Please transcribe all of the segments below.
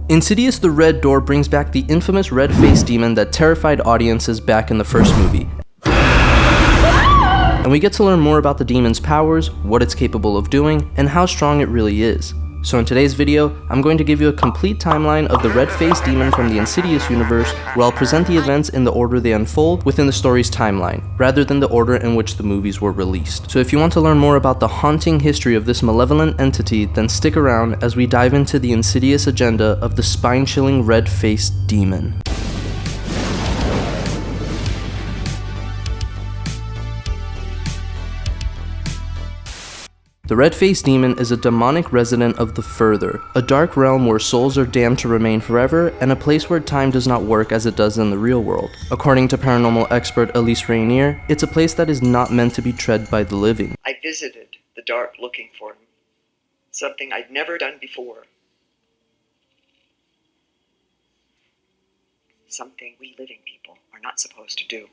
Insidious the Red Door brings back the infamous red-faced demon that terrified audiences back in the first movie. And we get to learn more about the demon's powers, what it's capable of doing, and how strong it really is. So in today's video, I'm going to give you a complete timeline of the red-faced demon from the Insidious universe, where I'll present the events in the order they unfold within the story's timeline, rather than the order in which the movies were released. So if you want to learn more about the haunting history of this malevolent entity, then stick around as we dive into the insidious agenda of the spine-chilling red-faced demon. The red-faced demon is a demonic resident of the Further, a dark realm where souls are damned to remain forever, and a place where time does not work as it does in the real world. According to paranormal expert Elise Rainier, it's a place that is not meant to be tread by the living. I visited the dark looking for him, something I'd never done before. Something we living people are not supposed to do.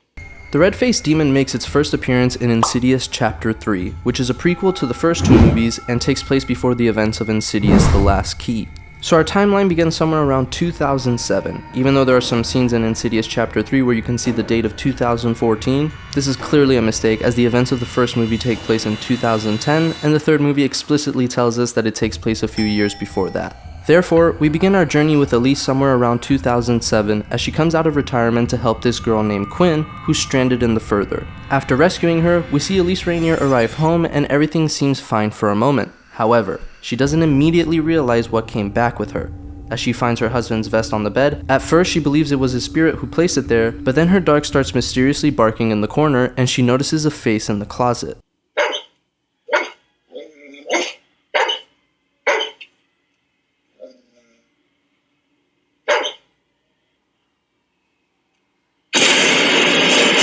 The red-faced demon makes its first appearance in Insidious Chapter 3, which is a prequel to the first two movies and takes place before the events of Insidious: The Last Key. So our timeline begins somewhere around 2007. Even though there are some scenes in Insidious Chapter 3 where you can see the date of 2014, this is clearly a mistake, as the events of the first movie take place in 2010, and the third movie explicitly tells us that it takes place a few years before that. Therefore, we begin our journey with Elise somewhere around 2007 as she comes out of retirement to help this girl named Quinn, who's stranded in the Further. After rescuing her, we see Elise Rainier arrive home and everything seems fine for a moment. However, she doesn't immediately realize what came back with her. As she finds her husband's vest on the bed, at first she believes it was his spirit who placed it there, but then her dog starts mysteriously barking in the corner and she notices a face in the closet.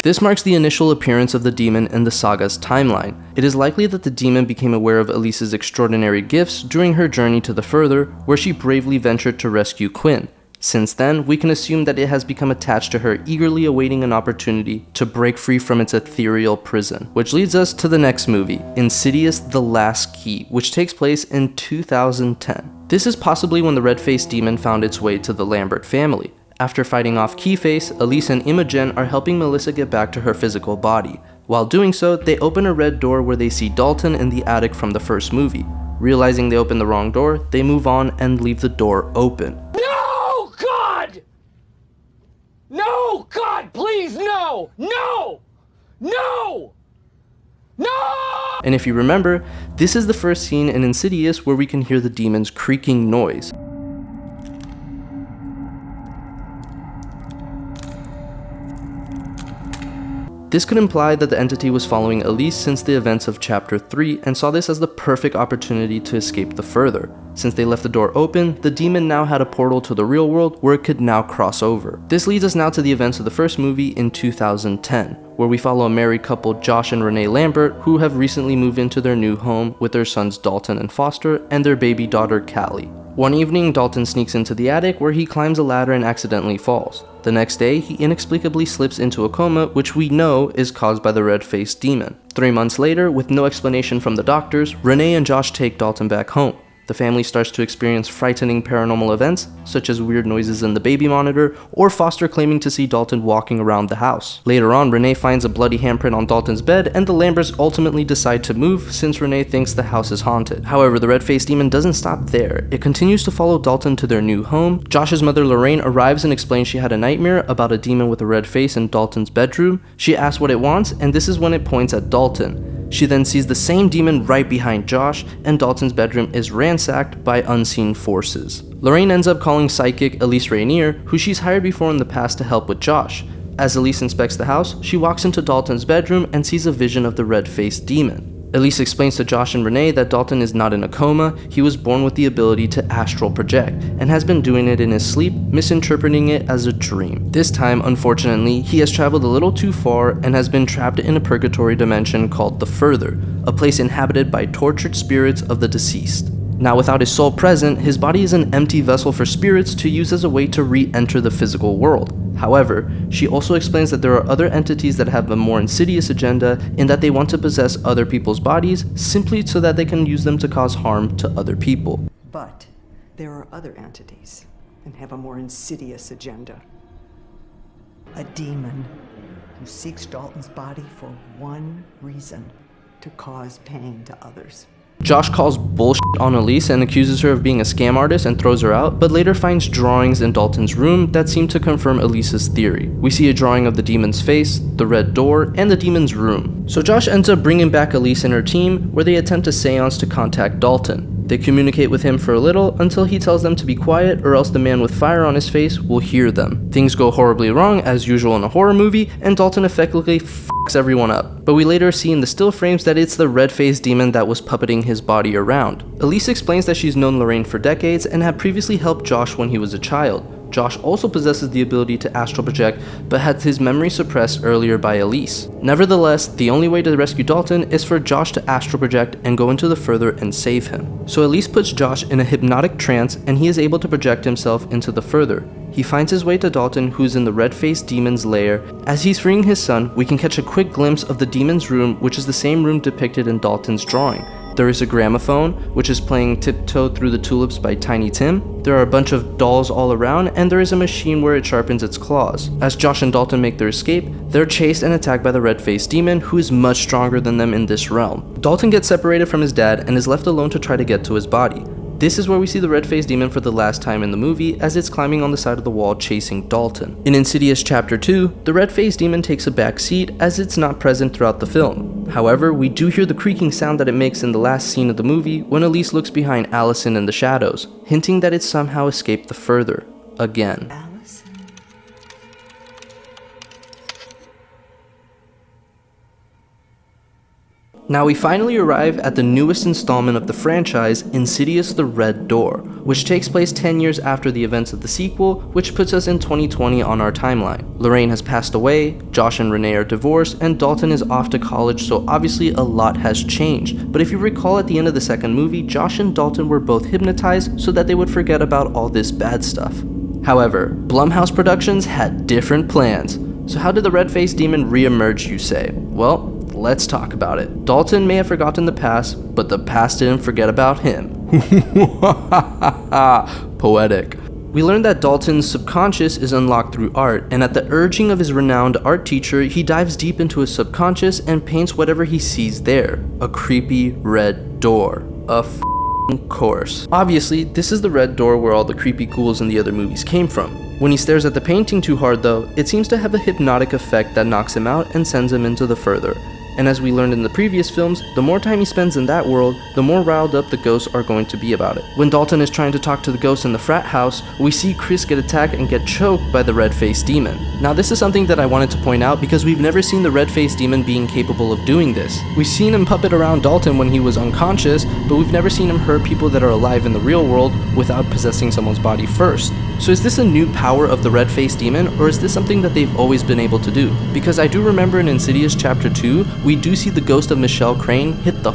This marks the initial appearance of the demon in the saga's timeline. It is likely that the demon became aware of Elise's extraordinary gifts during her journey to the Further, where she bravely ventured to rescue Quinn. Since then, we can assume that it has become attached to her, eagerly awaiting an opportunity to break free from its ethereal prison. Which leads us to the next movie, Insidious: The Last Key, which takes place in 2010. This is possibly when the red-faced demon found its way to the Lambert family. After fighting off Keyface, Elise and Imogen are helping Melissa get back to her physical body. While doing so, they open a red door where they see Dalton in the attic from the first movie. Realizing they opened the wrong door, they move on and leave the door open. No, God! No, God, please, no! No! No! No! And if you remember, this is the first scene in Insidious where we can hear the demon's creaking noise. This could imply that the entity was following Elise since the events of Chapter 3 and saw this as the perfect opportunity to escape the Further. Since they left the door open, the demon now had a portal to the real world where it could now cross over. This leads us now to the events of the first movie in 2010, where we follow a married couple, Josh and Renee Lambert, who have recently moved into their new home with their sons Dalton and Foster and their baby daughter Callie. One evening, Dalton sneaks into the attic where he climbs a ladder and accidentally falls. The next day, he inexplicably slips into a coma, which we know is caused by the red-faced demon. 3 months later, with no explanation from the doctors, Renee and Josh take Dalton back home. The family starts to experience frightening paranormal events, such as weird noises in the baby monitor, or Foster claiming to see Dalton walking around the house. Later on, Renee finds a bloody handprint on Dalton's bed, and the Lamberts ultimately decide to move since Renee thinks the house is haunted. However, the red-faced demon doesn't stop there. It continues to follow Dalton to their new home. Josh's mother Lorraine arrives and explains she had a nightmare about a demon with a red face in Dalton's bedroom. She asks what it wants, and this is when it points at Dalton. She then sees the same demon right behind Josh, and Dalton's bedroom is ransacked by unseen forces. Lorraine ends up calling psychic Elise Rainier, who she's hired before in the past to help with Josh. As Elise inspects the house, she walks into Dalton's bedroom and sees a vision of the red-faced demon. Elise explains to Josh and Renee that Dalton is not in a coma. He was born with the ability to astral project, and has been doing it in his sleep, misinterpreting it as a dream. This time, unfortunately, he has traveled a little too far and has been trapped in a purgatory dimension called the Further, a place inhabited by tortured spirits of the deceased. Now, without his soul present, his body is an empty vessel for spirits to use as a way to re-enter the physical world. However, she also explains that there are other entities that have a more insidious agenda in that they want to possess other people's bodies simply so that they can use them to cause harm to other people. But there are other entities and have a more insidious agenda. A demon who seeks Dalton's body for one reason: to cause pain to others. Josh calls bullshit on Elise and accuses her of being a scam artist and throws her out, but later finds drawings in Dalton's room that seem to confirm Elise's theory. We see a drawing of the demon's face, the red door, and the demon's room. So Josh ends up bringing back Elise and her team, where they attempt a seance to contact Dalton. They communicate with him for a little until he tells them to be quiet, or else the man with fire on his face will hear them. Things go horribly wrong, as usual in a horror movie, and Dalton effectively fucks everyone up. But we later see in the still frames that it's the red-faced demon that was puppeting his body around. Elise explains that she's known Lorraine for decades and had previously helped Josh when he was a child. Josh also possesses the ability to astral project, but had his memory suppressed earlier by Elise. Nevertheless, the only way to rescue Dalton is for Josh to astral project and go into the further and save him. So Elise puts Josh in a hypnotic trance and he is able to project himself into the further. He finds his way to Dalton, who's in the red-faced demon's lair. As he's freeing his son, we can catch a quick glimpse of the demon's room, which is the same room depicted in Dalton's drawing. There is a gramophone, which is playing Tiptoe Through the Tulips by Tiny Tim. There are a bunch of dolls all around, and there is a machine where it sharpens its claws. As Josh and Dalton make their escape, they're chased and attacked by the red-faced demon, who is much stronger than them in this realm. Dalton gets separated from his dad and is left alone to try to get to his body. This is where we see the red-faced demon for the last time in the movie, as it's climbing on the side of the wall chasing Dalton. In Insidious Chapter 2, the red-faced demon takes a back seat as it's not present throughout the film. However, we do hear the creaking sound that it makes in the last scene of the movie when Elise looks behind Allison in the shadows, hinting that it somehow escaped the further, again. Now we finally arrive at the newest installment of the franchise, Insidious: The Red Door, which takes place 10 years after the events of the sequel, which puts us in 2020 on our timeline. Lorraine has passed away, Josh and Renee are divorced, and Dalton is off to college, so obviously a lot has changed. But if you recall, at the end of the second movie, Josh and Dalton were both hypnotized so that they would forget about all this bad stuff. However, Blumhouse Productions had different plans. So how did the red-faced demon re-emerge, you say? Well, let's talk about it. Dalton may have forgotten the past, but the past didn't forget about him. Poetic. We learned that Dalton's subconscious is unlocked through art, and at the urging of his renowned art teacher, he dives deep into his subconscious and paints whatever he sees there. A creepy red door. Of course. Obviously, this is the red door where all the creepy ghouls in the other movies came from. When he stares at the painting too hard though, it seems to have a hypnotic effect that knocks him out and sends him into the further. And as we learned in the previous films, the more time he spends in that world, the more riled up the ghosts are going to be about it. When Dalton is trying to talk to the ghosts in the frat house, we see Chris get attacked and get choked by the red-faced demon. Now this is something that I wanted to point out because we've never seen the red-faced demon being capable of doing this. We've seen him puppet around Dalton when he was unconscious, but we've never seen him hurt people that are alive in the real world without possessing someone's body first. So is this a new power of the red-faced demon, or is this something that they've always been able to do? Because I do remember in Insidious Chapter 2, we do see the ghost of Michelle Crane hit the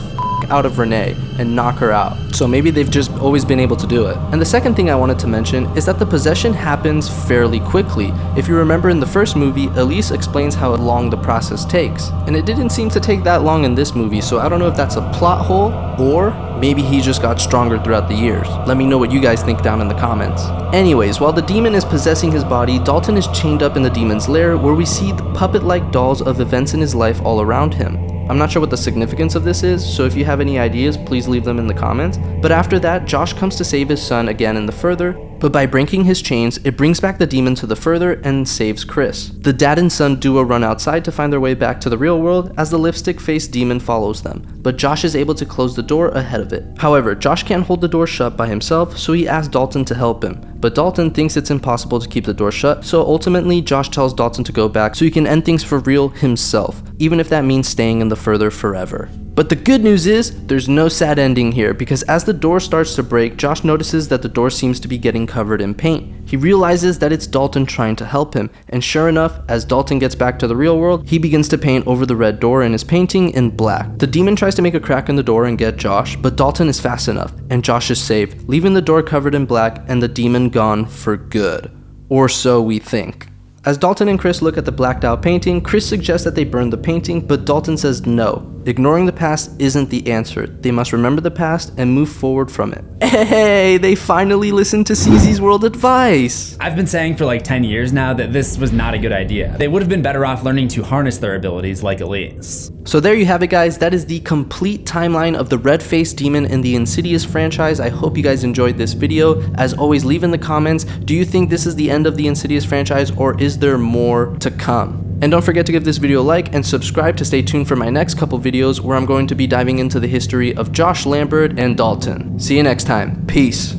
out of Renee and knock her out. So maybe they've just always been able to do it. And the second thing I wanted to mention is that the possession happens fairly quickly. If you remember in the first movie, Elise explains how long the process takes. And it didn't seem to take that long in this movie, so I don't know if that's a plot hole or maybe he just got stronger throughout the years. Let me know what you guys think down in the comments. Anyways, while the demon is possessing his body, Dalton is chained up in the demon's lair where we see the puppet-like dolls of events in his life all around him. I'm not sure what the significance of this is, so if you have any ideas, please leave them in the comments. But after that, Josh comes to save his son again in the further, but by breaking his chains, it brings back the demon to the further and saves Chris. The dad and son duo run outside to find their way back to the real world as the lipstick-faced demon follows them, but Josh is able to close the door ahead of it. However, Josh can't hold the door shut by himself, so he asks Dalton to help him. But Dalton thinks it's impossible to keep the door shut, so ultimately Josh tells Dalton to go back so he can end things for real himself, even if that means staying in the further forever. But the good news is, there's no sad ending here, because as the door starts to break, Josh notices that the door seems to be getting covered in paint. He realizes that it's Dalton trying to help him, and sure enough, as Dalton gets back to the real world, he begins to paint over the red door in his painting in black. The demon tries to make a crack in the door and get Josh, but Dalton is fast enough, and Josh is saved, leaving the door covered in black and the demon gone for good. Or so we think. As Dalton and Chris look at the blacked out painting, Chris suggests that they burn the painting, but Dalton says no. ignoring the past isn't the answer. They must remember the past and move forward from it. Hey, they finally listened to CZ's World advice! I've been saying for like 10 years now that this was not a good idea. They would have been better off learning to harness their abilities like Elise. So there you have it, guys. That is the complete timeline of the red-faced demon in the Insidious franchise. I hope you guys enjoyed this video. As always, leave in the comments, do you think this is the end of the Insidious franchise, or is there more to come? And don't forget to give this video a like and subscribe to stay tuned for my next couple videos where I'm going to be diving into the history of Josh Lambert and Dalton. See you next time. Peace.